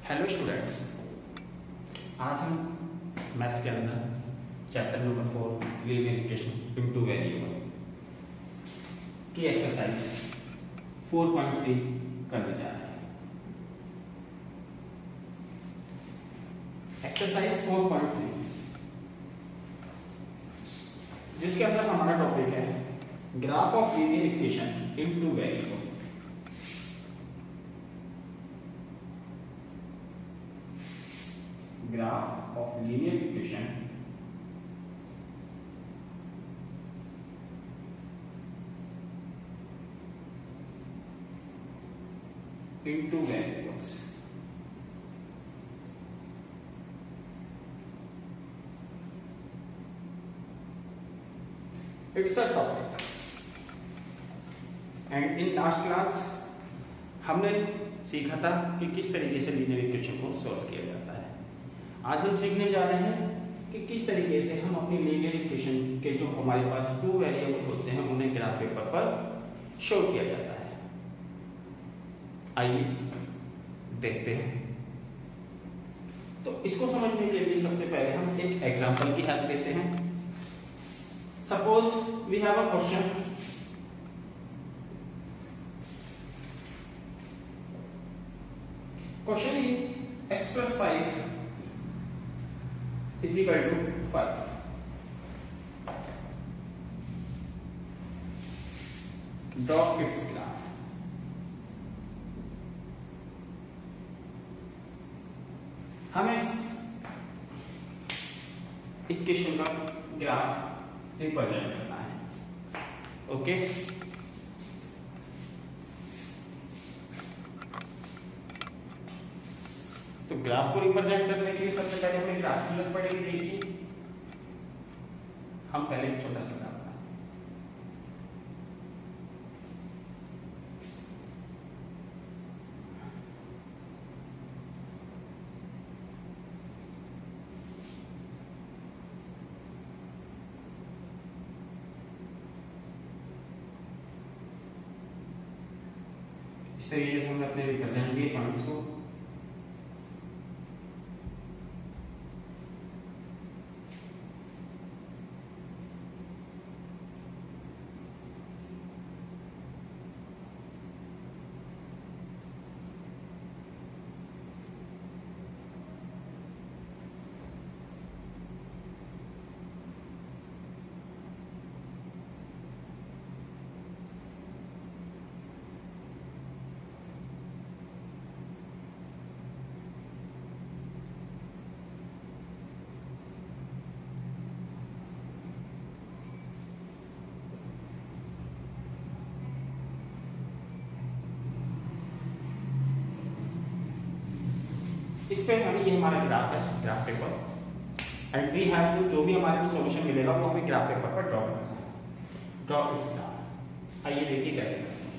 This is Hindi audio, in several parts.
हेलो स्टूडेंट्स, आज हम मैथ्स के अंदर chapter number 4 linear equation into variable की एक्सरसाइज 4.3 करने जा रहे हैं। एक्सरसाइज 4.3 जिसके अंदर हमारा टॉपिक है graph of linear equation into variable. Graph of linear equation into variables। It's a topic and in last class हमने सीखा था कि किस तरीके से लीनियर इक्वेशन को सॉल्व किया जाता है। आज हम सीखने जा रहे हैं कि किस तरीके से हम अपनी लीनियर इक्वेशन के जो हमारे पास 2 वेरिएबल होते हैं उन्हें ग्राफ पेपर पर शो किया जाता है। आइए देखते हैं। तो इसको समझने के लिए सबसे पहले हम एक एग्जांपल की हेल्प लेते हैं। Suppose we have a question. Question is x plus 5 is equal to 5. Draw its graph. हमें इक्वेशन का ग्राफ रिप्रेजेंट करना है। ओके, तो ग्राफ को रिप्रेजेंट करने के लिए सबसे पहले हमें ग्राफ की जरूरत पड़ेगी। देखिए, हम पहले एक छोटा सा ग्राफ इस तरीके से हमने अपने रिप्रेजेंट किए पॉइंट्स को। इस पे हमें ये हमारा ग्राफ है, graph paper, and we have to जो भी हमारे को सॉल्यूशन मिलेगा वो हमें ग्राफ पेपर पर ड्रॉ करना है। Draw it's graph. आइए देखिए कैसे करते हैं।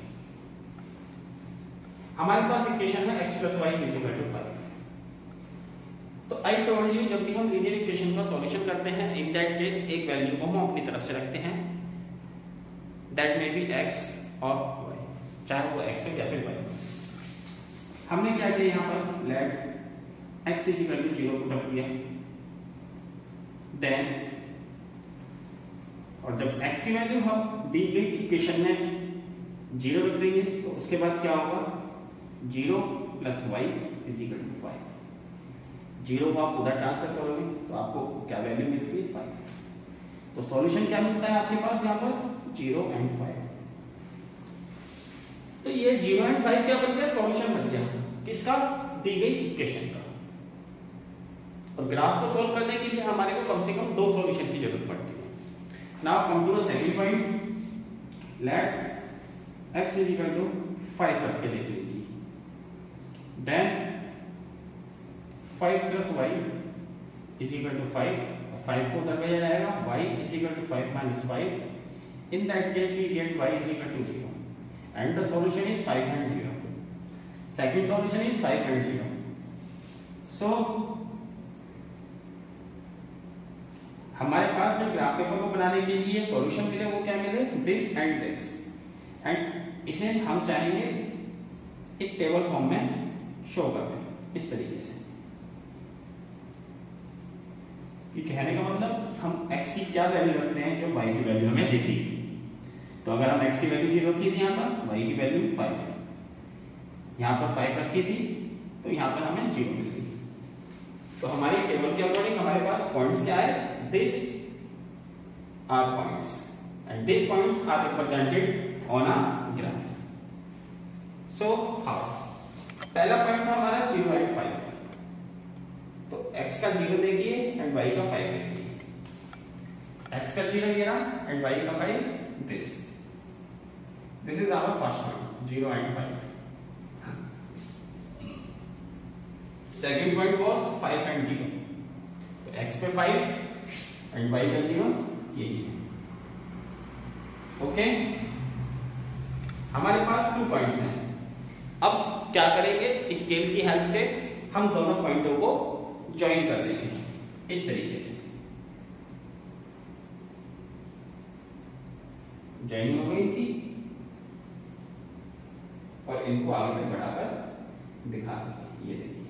हमारे पास इक्वेशन है x plus y is equal to 5। तो आई टोल्ड यू जब भी हम लीनियर इक्वेशन का सॉल्यूशन करते हैं इन दैट केस एक वैल्यू को हम अपनी तरफ से रखते हैं, दैट मे बी x और y, चाहे वो x हो या फिर y। हमने क्या किया यहाँ पर, let x is equal to 0 put up किया, देन और जब x की वैल्यू हम दी गई इक्वेशन में 0 रख देंगे तो उसके बाद क्या होगा, 0 plus y is equal to 5। 0 को आप उधर ट्रांसफर करोगे तो आपको क्या वैल्यू मिलती है, 5। तो सॉल्यूशन क्या मिलता है आपके पास यहाँ पर, 0 and 5। तो ये 0 and 5 क्या बन गया, सॉल्यूशन बन गया किसका, दी गई इक्वेशन का। और ग्राफ को सॉल्व करने के लिए हमारे को कम से कम 2 सॉल्यूशन की जरूरत पड़ती है। Now come to the second point, let x is equal to 5 रख के देख लीजिए, then 5 plus y is equal to 5। 5 को उधर भेजा जाएगा, y is equal to 5 minus 5। In that case we get y is equal to 0 and the solution is 5 and 0। second solution is 5 and 0। so हमारे पास जो ग्राफ पेपर को बनाने के लिए सॉल्यूशन मिले वो क्या मिले, दिस एंड दिस, एंड इसे हम चाहेंगे एक टेबल फॉर्म में शो कर दें। इस तरीके से। ये कहने का मतलब हम x की क्या वैल्यू रखते हैं जो y की वैल्यू हमें देती है। तो अगर हम x की वैल्यू 0 रखी थी, यहाँ पर y की वैल्यू 5, यहाँ पर 5 रखी थी तो यहाँ पर हमें 0 मिली। तो हमारी टेबल के अकॉर्डिंग हमारे पास पॉइंट्स क्या है, this are points and this points are represented on a graph. So how, पहला पॉइंट था हमारा 0 एंड 5, तो x का 0 देखिए एंड y का 5 देखिए। x का 0 ये रहा एंड y का 5, this is our first point 0 and 5. Second point was 5 and 0. तो x पे 5 and y का 0 यही है। ओके, हमारे पास 2 पॉइंट्स हैं। अब क्या करेंगे, स्केल की हेल्प से हम दोनों पॉइंटों को ज्वाइन कर देंगे इस तरीके से। ज्वाइन हो गई थी और इनको आगे तक बढ़ाकर दिखा देंगे, ये देखिए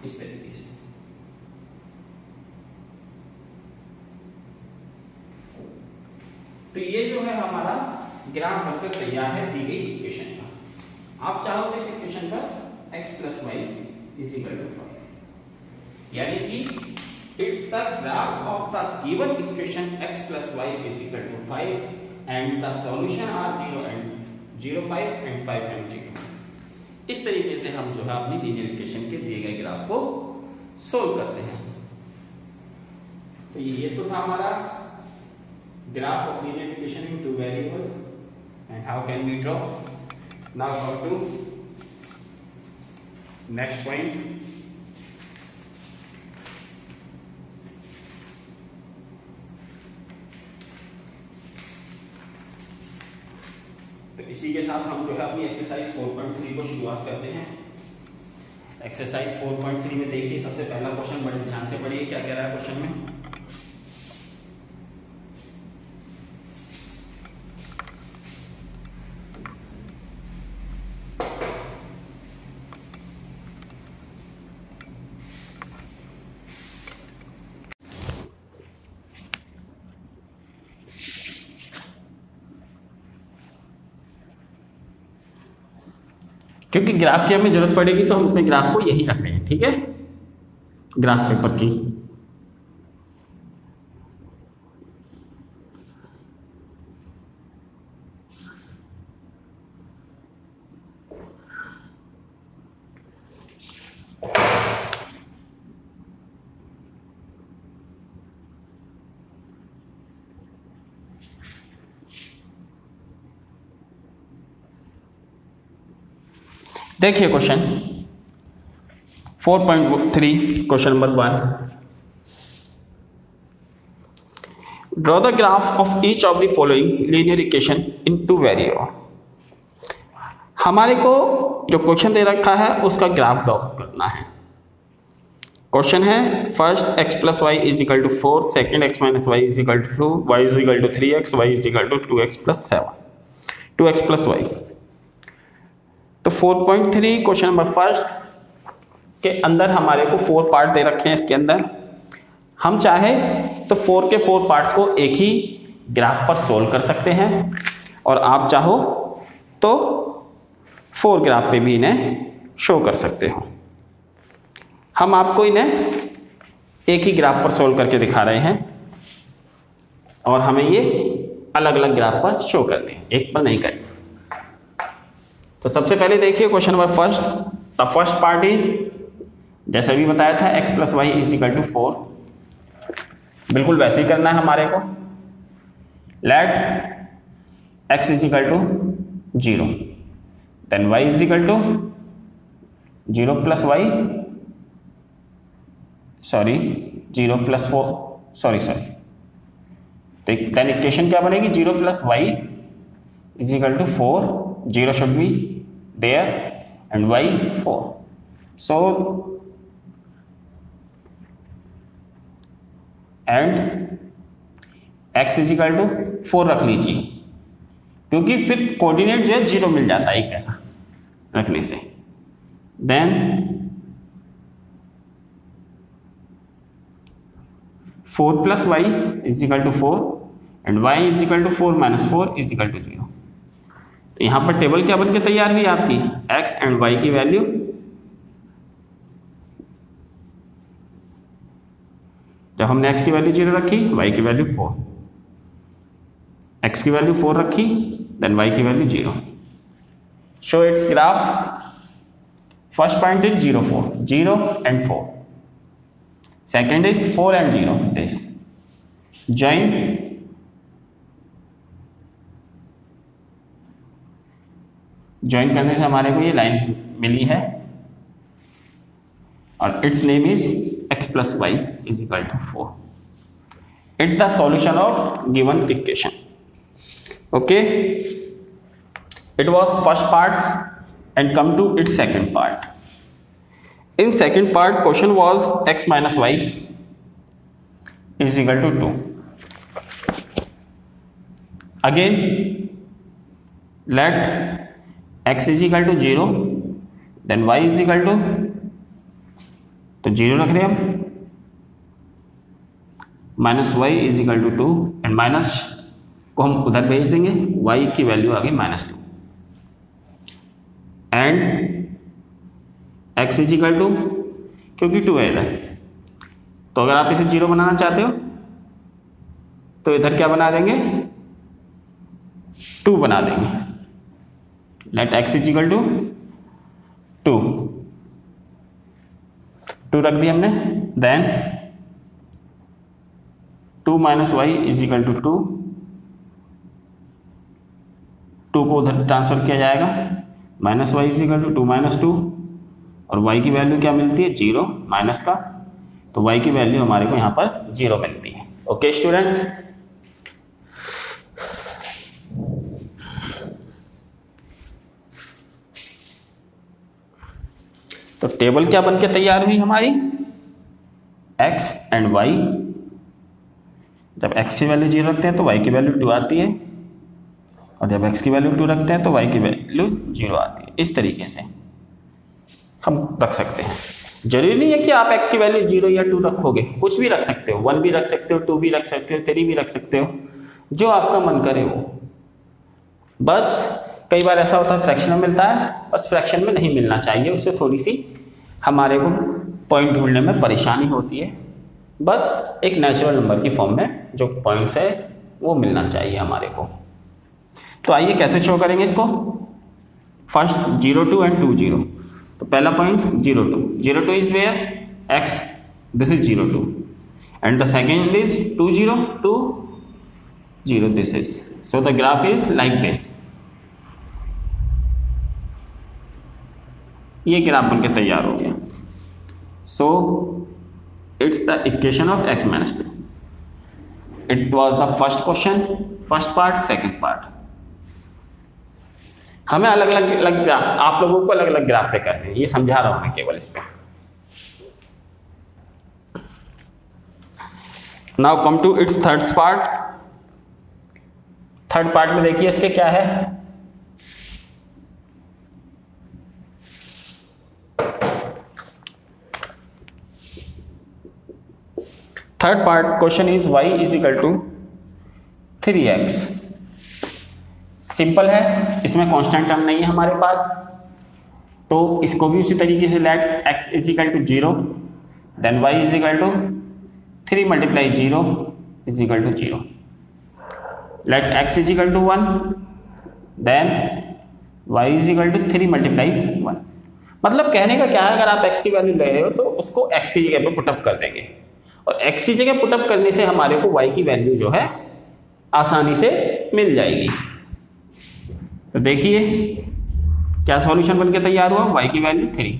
इस तरीके से। तो ये जो है हमारा ग्राफ बनकर तैयार है दी गई इक्वेशन का। आप चाहो तो इस इक्वेशन पर x + y = 5, यानी कि it's the graph of the given equation x + y = 5 and the solution are 0, 5 and 5 and 0। इस तरीके से हम जो है अपनी लीनियर इक्वेशन के दिए गए ग्राफ को सोल्व करते हैं। तो ये तो था हमारा graph of linear equation in 2 variable and how can we draw. Now go to next point. तो इसी के साथ हम जो है अपनी एक्सरसाइज 4.3 को शुरुआत करते हैं। एक्सरसाइज 4.3 में देखिए सबसे पहला क्वेश्चन, बड़े ध्यान से पढ़िए क्या कह रहा है क्वेश्चन में। क्योंकि ग्राफ की हमें जरूरत पड़ेगी तो हम अपने ग्राफ को यही रख रहे हैं, ठीक है, ग्राफ पेपर की। देखिए question 4.3 question number 1। Draw the graph of each of the following linear equation in 2 variable. हमारे को जो क्वेश्चन दे रखा है उसका ग्राफ ड्रॉ करना है। क्वेश्चन है first x + y = 4, second x - y = 2, y = 3x, y = 2x + 7, 2x + y। तो 4.3 क्वेश्चन नंबर फर्स्ट के अंदर हमारे को 4 पार्ट दे रखे हैं। इसके अंदर हम चाहे तो 4 के 4 पार्ट्स को एक ही ग्राफ पर सोल्व कर सकते हैं और आप चाहो तो 4 ग्राफ पे भी इन्हें शो कर सकते हो। हम आपको इन्हें एक ही ग्राफ पर सोल्व करके दिखा रहे हैं और हमें ये अलग अलग ग्राफ पर शो करने हैं, एक पर नहीं करेंगे। तो सबसे पहले देखिए question number first. The first part is, जैसे भी बताया था, x + y = 4। बिल्कुल वैसे ही करना है हमारे को। Let x = 0, then y = 0 + y, sorry 0 + 4, sorry then equation क्या बनेगी, 0 + y = 4, 0 should be there and y 4. So and x = 4 रख लीजिए क्योंकि फिर कोऑर्डिनेट जो है 0 मिल जाता है एक जैसा रखने से। then 4 plus y is equal to 4 and y is equal to 4 minus 4 is equal to 0। तो यहाँ पर टेबल क्या बन के तैयार हुई आपकी, x एंड y की वैल्यू, जब हमने x की वैल्यू 0 रखी, y की वैल्यू 4, x की वैल्यू 4 रखी, देन y की value 0। Show it's graph. First point is 0 4 0 and 4, second is 4 and 0, this join, join करने से हमारे को ये लाइन मिली है और it's name is x plus y is equal to 4। It's the solution of given equation। Okay, it was first parts and come to its second part। In second part question was x minus y is equal to 2। Again let x is equal to 0, then y is equal to, तो 0 रख रहे हैं हम, minus y is equal to 2 and minus को हम उधर भेज देंगे, y की वैल्यू आ गई -2 and x is equal to, क्योंकि 2 है इधर, तो अगर आप इसे 0 बनाना चाहते हो तो इधर क्या बना देंगे, 2 बना देंगे। Let x is equal to 2 रख दिया हमने, then 2 minus y is equal to 2 को उधर ट्रांसफर किया जाएगा, minus y is equal to 2 minus 2 और y की वैल्यू क्या मिलती है, 0 माइनस का, तो y की वैल्यू हमारे को यहाँ पर 0 मिलती है। ओके स्टूडेंट्स, तो टेबल क्या बन के तैयार हुई हमारी, x एंड y, जब x की वैल्यू 0 रखते हैं तो y की वैल्यू 2 आती है और जब x की वैल्यू 2 रखते हैं तो y की वैल्यू 0 आती है। इस तरीके से हम रख सकते हैं। जरूरी नहीं है कि आप x की वैल्यू 0 या 2 रखोगे, कुछ भी रख सकते हो, 1 भी रख सकते हो, 2 भी रख सकते हो, 3 भी रख सकते हो, जो आपका मन करे वो। बस कई बार ऐसा होता है फ्रैक्शन में मिलता है, बस फ्रैक्शन में नहीं मिलना चाहिए, उससे थोड़ी सी हमारे को पॉइंट ढूंढने में परेशानी होती है। बस एक नेचुरल नंबर की फॉर्म में जो पॉइंट्स है वो मिलना चाहिए हमारे को। तो आइए कैसे शो करेंगे इसको। फर्स्ट 0 2 एंड 2 0, तो पहला point 0 2 is where x, this is 0 2 and the second is 2 0 2 0, this is, so the graph is like this. ये ग्राफ बन के तैयार हो गया। So it's the equation of x minus 2। It was the first question, first part, second part. हमें अलग अलग ग्राफ, आप लोगों को अलग अलग ग्राफ पे करने हैं, ये समझा रहा हूं मैं केवल इस पे। Now come to it's third part. Third part में देखिए इसके क्या है, third part question is y is equal to 3x। Simple है, इसमें कांस्टेंट टर्म नहीं है हमारे पास, तो इसको भी उसी तरीके से let x is equal to 0, then y is equal to 3 multiply 0 is equal to 0, let x is equal to 1, then y is equal to 3 multiply 1। मतलब कहने का क्या है, अगर आप x की वैल्यू ले रहे हो तो उसको x की जगह पे पुटअप कर देंगे, और x की जगह पुटअप करने से हमारे को y की वैल्यू जो है आसानी से मिल जाएगी। तो देखिए क्या सॉल्यूशन बनके तैयार हुआ, y की वैल्यू 3।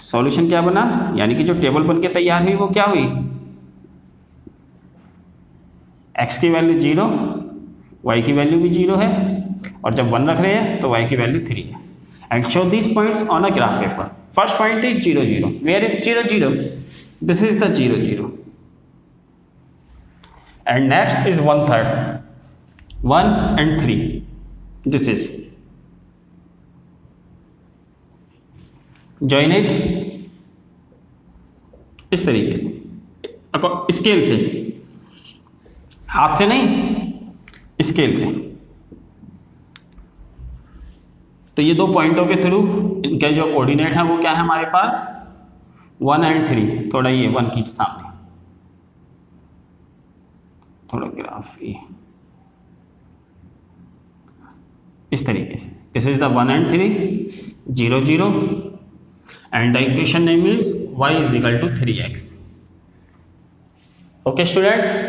सॉल्यूशन क्या बना, यानी कि जो टेबल बनके तैयार हुई वो क्या हुई, x की वैल्यू 0, y की वैल्यू भी 0 है, और जब 1 रख रहे हैं तो y की वैल्यू 3 है। And show this points on a graph paper. First point is 0 0, where is 0 0, this is the 0 0, and next is 1/3, 1 and 3, this is, join it इस तरीके से, स्केल से, हाथ से नहीं, स्केल से। तो ये 2 पॉइंटों के थ्रू इनके जो कोऑर्डिनेट है वो क्या है हमारे पास 1 और 3। थोड़ा ये 1 की सामने थोड़ा ग्राफ ये इस तरीके से, दिस इज द 1 और 3 0 0 and the equation name is y is equal to 3x। Okay students,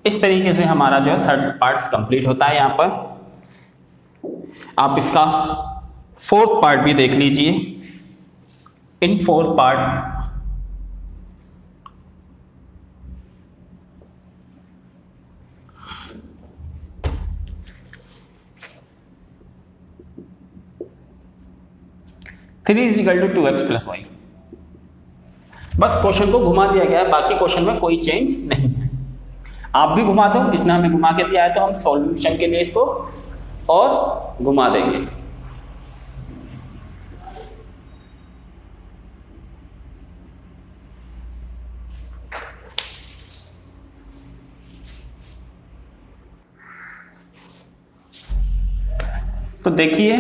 इस तरीके से हमारा जो है थर्ड पार्ट्स कंप्लीट होता है। यहाँ पर आप इसका फोर्थ पार्ट भी देख लीजिए। In fourth part three is equal to 2x plus y. बस क्वेश्चन को घुमा दिया गया है, बाकी क्वेश्चन में कोई चेंज नहीं है। आप भी घुमा दो, इसने हमें घुमा के दिया है तो हम सॉल्यूशन के लिए इसको और घुमा देंगे। तो देखिए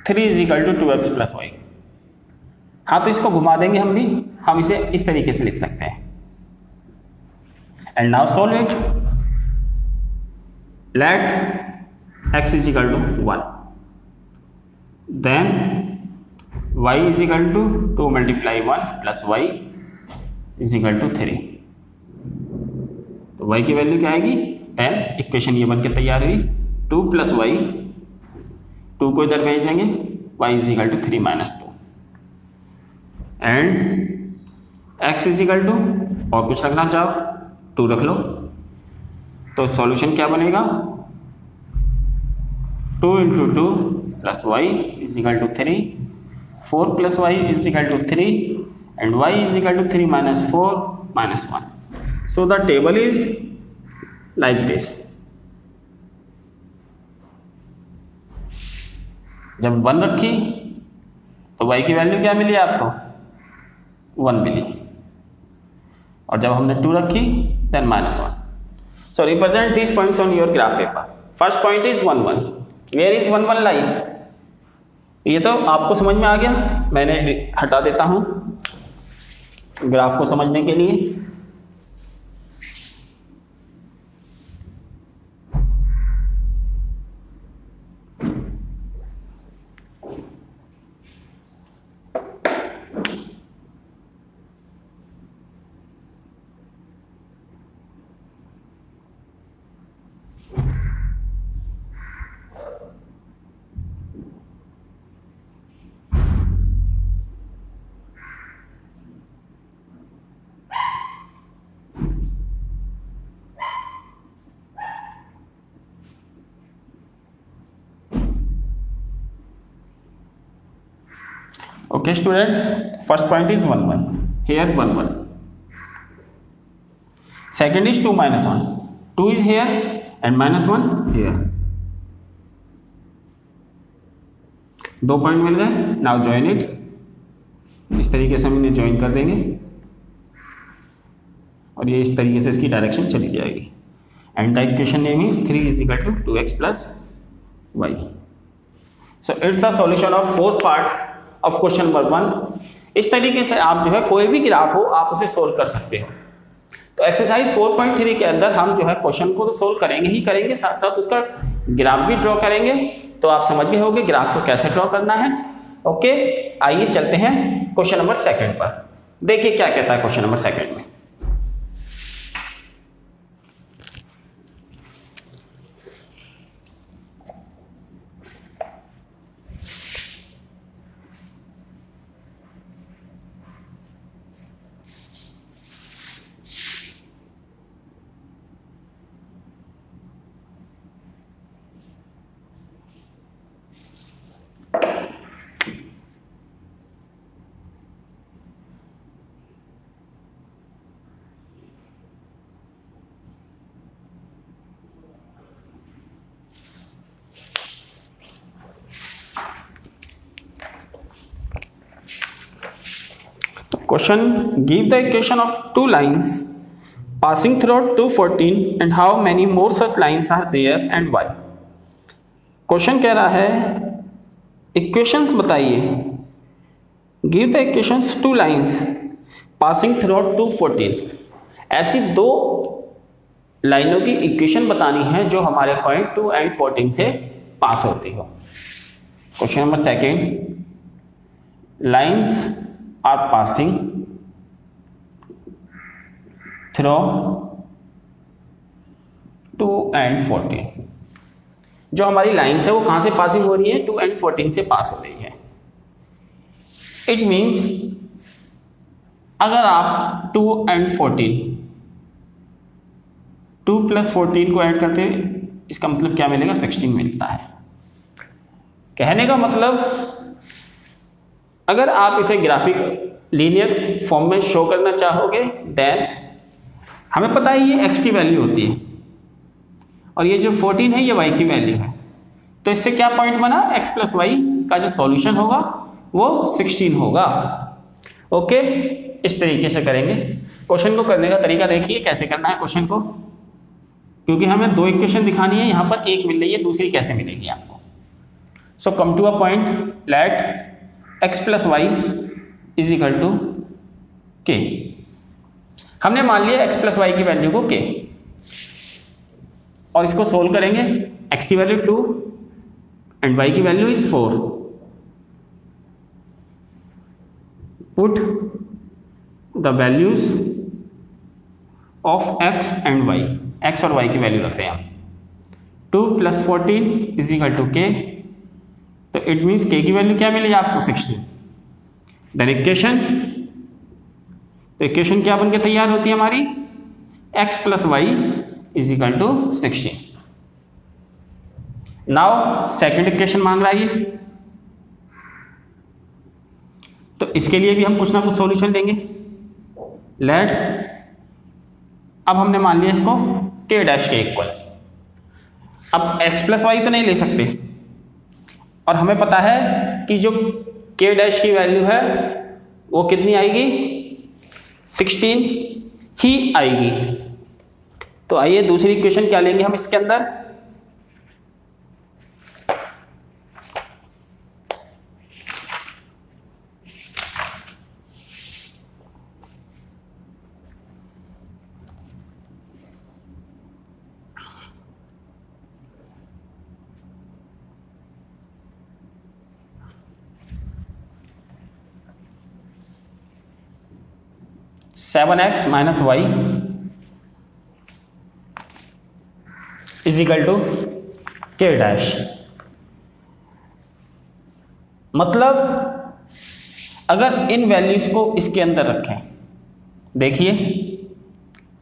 3 is equal to 2x plus y. हाँ तो इसको घुमा देंगे हम भी, हम इसे इस तरीके से लिख सकते हैं। And now solve it. Let x is equal to 1, then y is equal to 2 multiply 1 plus y is equal to 3। तो y की वैल्यू क्या आएगी 10। इक्वेशन ये बन के तैयार हुई 2 प्लस वाई, 2 को इधर भेज देंगे, y is equal to 3 minus 2 and x is equal to, और कुछ रखना चाहो 2 रख लो। तो सॉल्यूशन क्या बनेगा 2 into 2 plus y is equal to 3, 4 plus y is equal to 3 and y is equal to 3 minus 4 minus 1। So the table is like this. जब 1 रखी तो y की वैल्यू क्या मिली आपको 1 मिली, और जब हमने 2 रखी then minus 1। So represent this points on your graph paper. First point is 1 1, where is 1 1 lie. ये तो आपको समझ में आ गया, मैंने हटा देता हूं ग्राफ को समझने के लिए। Okay students, first point is 1 1, here 1 1. Second is 2 minus 1, 2 is here and minus 1 here. 2 point मिल गए। Now join it. इस तरीके से हम इन्हें ज्वाइन कर देंगे और ये इस तरीके से इसकी डायरेक्शन चली जाएगी। And the equation name is 3 is equal to 2x plus y. So it's the solution of fourth part of question number 1। इस तरीके से आप जो है कोई भी ग्राफ हो आप उसे सोल्व कर सकते हो। तो एक्सरसाइज 4.3 के अंदर हम जो है क्वेश्चन को तो सोल्व करेंगे ही करेंगे, साथ साथ उसका ग्राफ भी ड्रॉ करेंगे। तो आप समझ गए होंगे ग्राफ को कैसे ड्रॉ करना है। ओके, आइए चलते हैं क्वेश्चन नंबर 2 पर। देखिए क्या कहता है क्वेश्चन नंबर 2 में। Question, give the equation of two lines passing through 214 and how many more such lines are there and why. Question कह रहा है इक्वेशंस बताइए, give the equations two lines passing through 214, ऐसी दो लाइनों की इक्वेशन बतानी है जो हमारे पॉइंट 2 एंड 14 से पास होती हो। Question number second, lines are passing through 2 and 14, जो हमारी लाइंस है वो कहां से पासिंग हो रही है, 2 एंड 14 से पास हो रही है। इट मीन्स अगर आप 2 एंड 14, 2 प्लस 14 को ऐड करते हैं, इसका मतलब क्या मिलेगा, 16 मिलता है। कहने का मतलब अगर आप इसे ग्राफिक लीनियर फॉर्म में शो करना चाहोगे, देन हमें पता है ये x की वैल्यू होती है और ये जो 14 है ये y की वैल्यू है, तो इससे क्या पॉइंट बना, x प्लस वाई का जो सॉल्यूशन होगा वो 16 होगा। ओके, इस तरीके से करेंगे। क्वेश्चन को करने का तरीका देखिए कैसे करना है क्वेश्चन को, क्योंकि हमें दो इक्वेशन दिखानी है, यहाँ पर एक मिल रही है, दूसरी कैसे मिलेगी आपको। So come to a point, let x plus y is equal to k। हमने मान लिया x प्लस वाई की वैल्यू को k, और इसको सोल्व करेंगे। x की वैल्यू 2 एंड y की value is 4। Put the values of x and y, x और y की वैल्यू रख रहे हैं हम। 2 plus 14 is equal to k, तो इट मीन्स k की वैल्यू क्या मिली आपको, 16। देन इक्वेशन, तो इक्वेशन क्या बनके तैयार होती है हमारी, x plus y is equal to 16। Now second equation मांग रहा है ये, तो इसके लिए भी हम कुछ ना कुछ सॉल्यूशन देंगे। लेट, अब हमने मान लिया इसको k डैश के इक्वल। अब x प्लस वाई तो नहीं ले सकते, और हमें पता है कि जो k डैश की वैल्यू है वो कितनी आएगी, 16 ही आएगी। तो आइए दूसरी इक्वेशन क्या लेंगे हम इसके अंदर, seven x minus y is equal to k dash. मतलब अगर इन वैल्यूज को इसके अंदर रखें, देखिए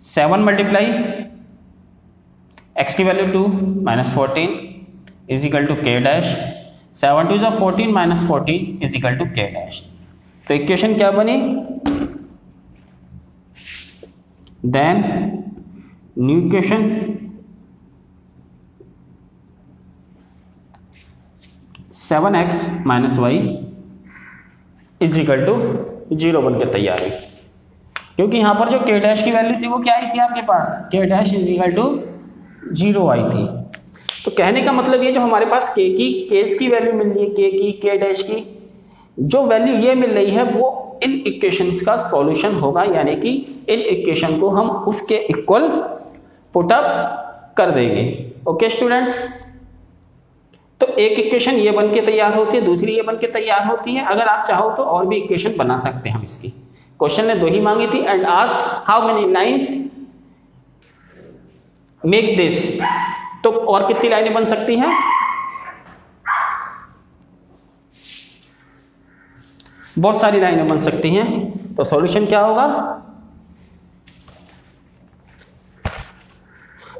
7 मल्टीप्लाई एक्स की value 2 minus 14 is equal to k dash, 7 two जा 14 minus 14 is equal to k dash. तो इक्वेशन क्या बनी, then new equation, seven x minus y is equal to 0 बनकर तैयार है, क्योंकि यहां पर जो के डैश की वैल्यू थी वो क्या आई थी आपके पास, के डैश इज इक्वल टू 0 आई थी। तो कहने का मतलब ये जो हमारे पास केस की वैल्यू मिल रही है, के की, के डैश की जो वैल्यू ये मिल रही है वो इन इक्वेशंस का सॉल्यूशन होगा, यानी कि इन इक्वेशन को हम उसके इक्वल पुट अप कर देंगे। ओके स्टूडेंट्स, तो एक इक्वेशन ये बन के तैयार होती है, दूसरी ये बन के तैयार होती है। अगर आप चाहो तो और भी इक्वेशन बना सकते हैं हम इसकी। क्वेश्चन ने 2 ही मांगी थी, and ask how many lines make this, तो और कितनी लाइनें बन सकती हैं, बहुत सारी लाइनें बन सकती हैं। तो सॉल्यूशन क्या होगा,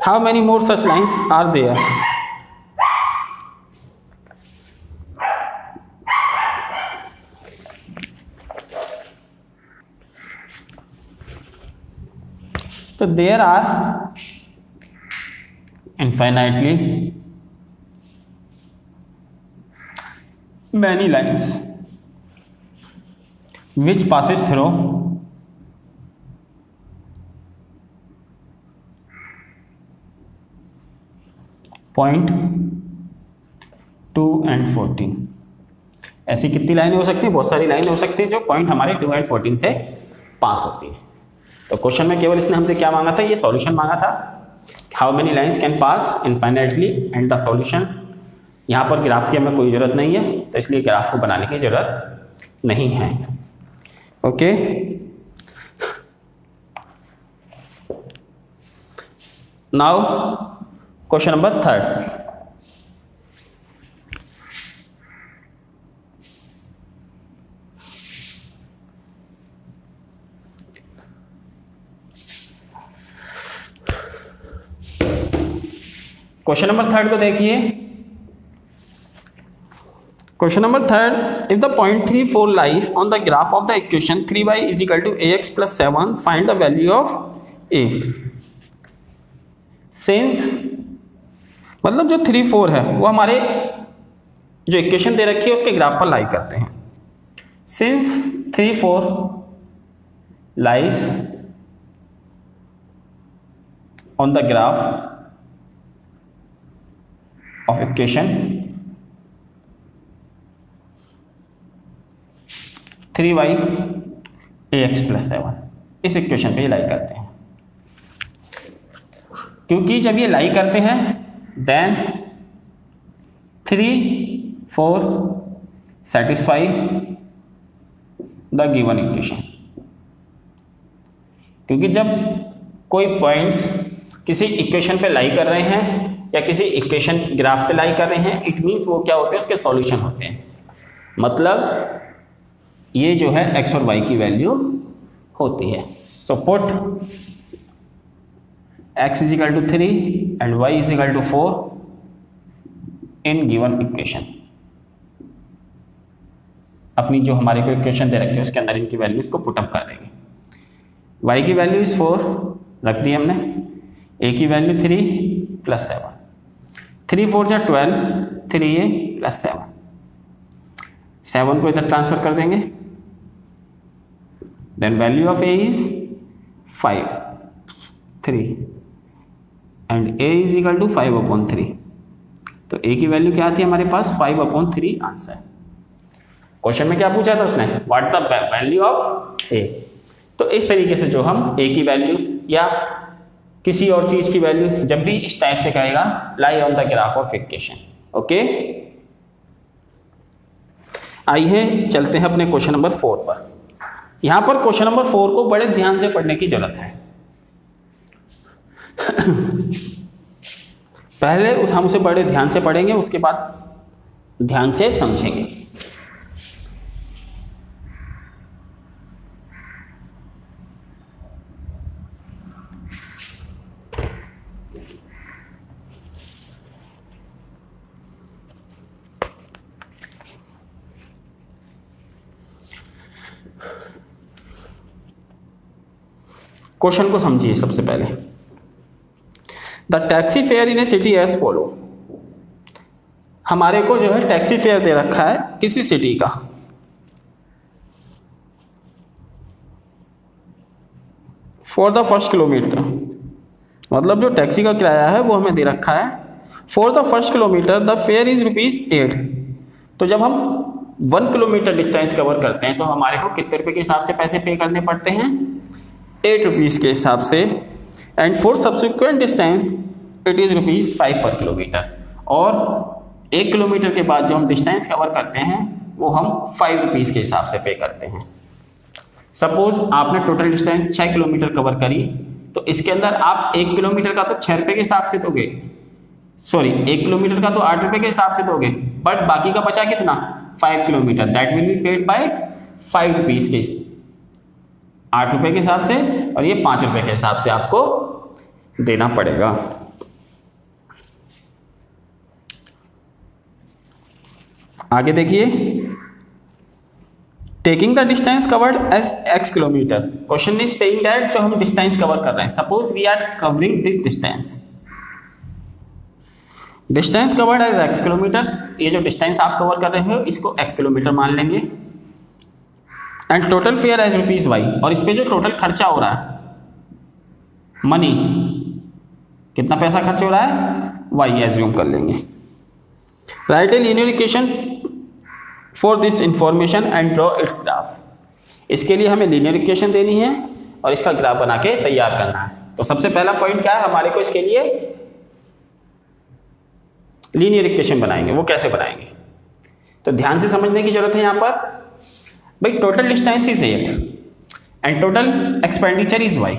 how many more such lines are there. तो there are infinitely many lines which passes through 0.2 and 14। ऐसी कितनी लाइनें हो सकती हैं? बहुत सारी लाइनें हो सकती हैं जो पॉइंट हमारे 2 and 14 से पास होती है। तो क्वेश्चन में केवल इसने हमसे क्या मांगा था? ये सॉल्यूशन मांगा था। How many lines can pass infinitely and the solution. यहाँ पर ग्राफ की हमें कोई ज़रूरत नहीं है, तो इसलिए ग्राफ को बनाने की ज़रूरत नहीं है। Okay, now question number 3। Question number 3 को देखिए। Question number 3, if the point 3, 4 lies on the graph of the equation 3y is equal to ax plus 7, find the value of a। Since मतलब जो 3, 4 है वो हमारे जो इक्वेशन दे रखी है उसके ग्राफ पर लाई करते हैं। Since 3, 4 lies on the graph of equation 3y ax plus 7, इस इक्वेशन पे ये लाई करते हैं। क्योंकि जब ये लाई करते हैं then 3, 4 satisfy the given equation. क्योंकि जब कोई पॉइंट्स किसी इक्वेशन पे लाई कर रहे हैं या किसी इक्वेशन ग्राफ पे लाई कर रहे हैं, इट मीन्स वो क्या होते हैं? उसके सॉल्यूशन होते हैं। मतलब ये जो है x और y की वैल्यू होती है। So put x is equal to 3 and y is equal to 4 in given equation. अपनी जो हमारे को इक्वेशन दे रखी है उसके अंदर इनकी वैल्यूज को पुटअप कर देंगे। y की वैल्यू इज 4 रख दी हमने, a की वैल्यू 3 प्लस 7, 3 4 जा 12, 3a प्लस 7, 7 को इधर ट्रांसफर कर देंगे। Then value of a is 5, 3 and a is equal to 5/3। तो a की वैल्यू क्या थी हमारे पास? 5/3 आंसर। क्वेश्चन में क्या पूछा था उसने? What the value of a। तो इस तरीके से जो हम a की वैल्यू या किसी और चीज की वैल्यू जब भी इस टाइप से कहेगा, lie on the graph of equation. Okay, आइए चलते हैं अपने क्वेश्चन नंबर 4 पर। यहां पर क्वेश्चन नंबर 4 को बड़े ध्यान से पढ़ने की जरूरत है। पहले हम उसे बड़े ध्यान से पढ़ेंगे, उसके बाद ध्यान से समझेंगे। क्वेश्चन को समझिए सबसे पहले। The taxi fare in a city as follow. हमारे को जो है टैक्सी फेयर दे रखा है किसी सिटी का। फॉर द फर्स्ट किलोमीटर, मतलब जो टैक्सी का किराया है वो हमें दे रखा है। For the first kilometre the fair is ₹8। तो जब हम 1 किलोमीटर डिस्टेंस कवर करते हैं तो हमारे को कितने रुपए के हिसाब से पैसे पे करने पड़ते हैं? 8 रुपीज़ के हिसाब से। And for subsequent distance it is ₹5 पर किलोमीटर। और 1 किलोमीटर के बाद जो हम डिस्टेंस कवर करते हैं वो हम 5 रुपीज़ के हिसाब से पे करते हैं। सपोज आपने टोटल डिस्टेंस 6 किलोमीटर कवर करी, तो इसके अंदर आप 1 किलोमीटर का तो 6 रुपये के हिसाब से दोगे, सॉरी 1 किलोमीटर का तो 8 रुपये के हिसाब से दोगे, बट बाकी का बचा कितना? 5 kilometre, that will be paid by 5 rupees के 8 रुपये के हिसाब से, और ये 5 रुपये के हिसाब से आपको देना पड़ेगा। आगे देखिए, taking the distance covered as x kilometre. Question is saying that जो हम डिस्टेंस कवर कर रहे हैं, suppose we are covering this distance, distance covered as x kilometre. ये जो डिस्टेंस आप कवर कर रहे हो इसको x किलोमीटर मान लेंगे। And total fare as ₹y, और इस पे जो टोटल खर्चा हो रहा है, मनी, कितना पैसा खर्च हो रहा है? वाई एज्यूम कर लेंगे। Right a linear equation for this information and draw it's graph. इसके लिए हमें लीनियर इक्वेशन देनी है और इसका ग्राफ बना के तैयार करना है। तो सबसे पहला पॉइंट क्या है हमारे को, इसके लिए लीनियर इक्वेशन बनाएंगे। वो कैसे बनाएंगे तो ध्यान से समझने की जरूरत है। यहाँ पर भाई total distance is 8 and total expenditure is y।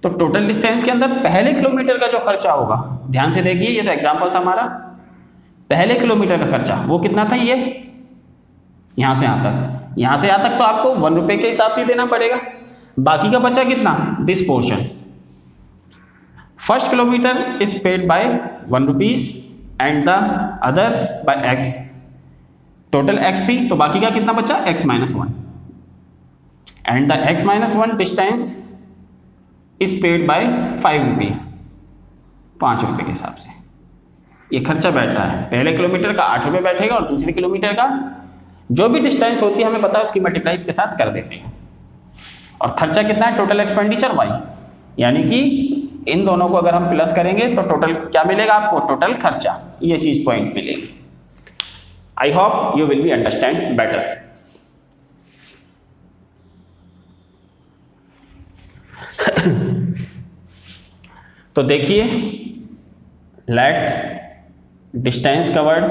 तो टोटल डिस्टेंस के अंदर पहले किलोमीटर का जो खर्चा होगा, ध्यान से देखिए, ये तो एग्जांपल था हमारा, पहले किलोमीटर का खर्चा वो कितना था, ये यहां से यहां तक, यहां से यहां तक तो आपको 1 रुपए के हिसाब से देना पड़ेगा। बाकी का बचा कितना, this portion. First kilometre is paid by 1 rupees and the other by x। Total x थी तो बाकी का कितना बचा, x minus 1 and the x minus 1 distance is paid by 5 rupees, 5 रुपए के हिसाब से ये खर्चा बैठ रहा है। पहले किलोमीटर का 8 रुपए बैठेगा और दूसरे किलोमीटर का जो भी डिस्टेंस होती है हमें पता है उसकी मल्टीप्लाई इसके साथ कर देते हैं। और खर्चा कितना है, टोटल एक्सपेंडिचर y, यानी कि इन दोनों को अगर हम प्लस करेंगे तो टोटल क्या मिलेगा आपको, टोटल खर्चा, ये चीज पॉइंट मिलेगी। I hope you will be understand better. तो देखिए, let distance covered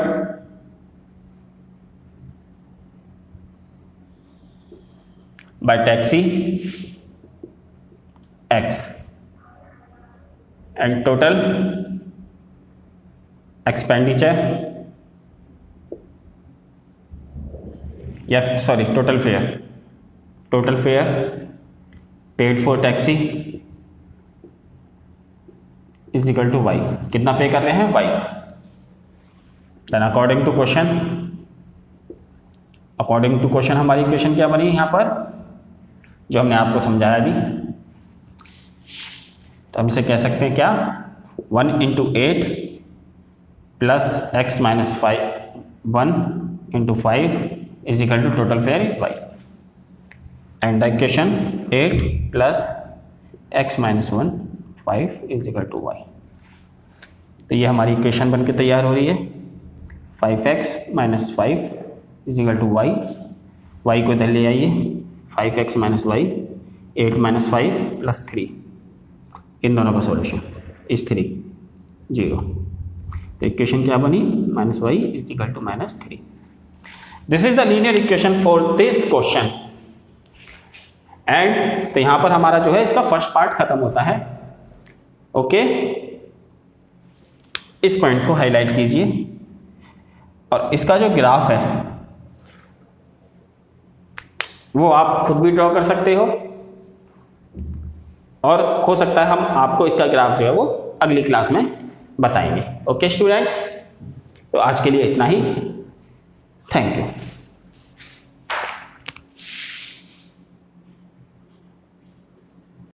by taxi x and total expenditure, total fare paid for taxi is equal to y। कितना पे कर रहे हैं, y। then according to question हमारी इक्वेशन क्या बनी यहाँ पर, जो हमने आपको समझाया अभी। तो हम इसे कह सकते हैं क्या, 1 into 8 plus x minus 1 into 5 is equal to total fare is y and the equation 8 plus x minus 1 5 is equal to y। तो ये हमारी इक्वेशन बनके तैयार हो रही है। 5x minus 5 is equal to y, y को इधर ले आइए, 5x minus y, 8 minus 5 plus 3, इन दोनों का सॉल्यूशन इज 3 0। तो इक्वेशन क्या बनी, minus y is equal to minus 3। This is the linear equation for this question and. तो यहां पर हमारा जो है इसका फर्स्ट पार्ट खत्म होता है। ओके, इस पॉइंट को हाईलाइट कीजिए और इसका जो ग्राफ है वो आप खुद भी ड्रॉ कर सकते हो और हो सकता है हम आपको इसका ग्राफ जो है वो अगली क्लास में बताएंगे। ओके स्टूडेंट्स, तो आज के लिए इतना ही। Thank you.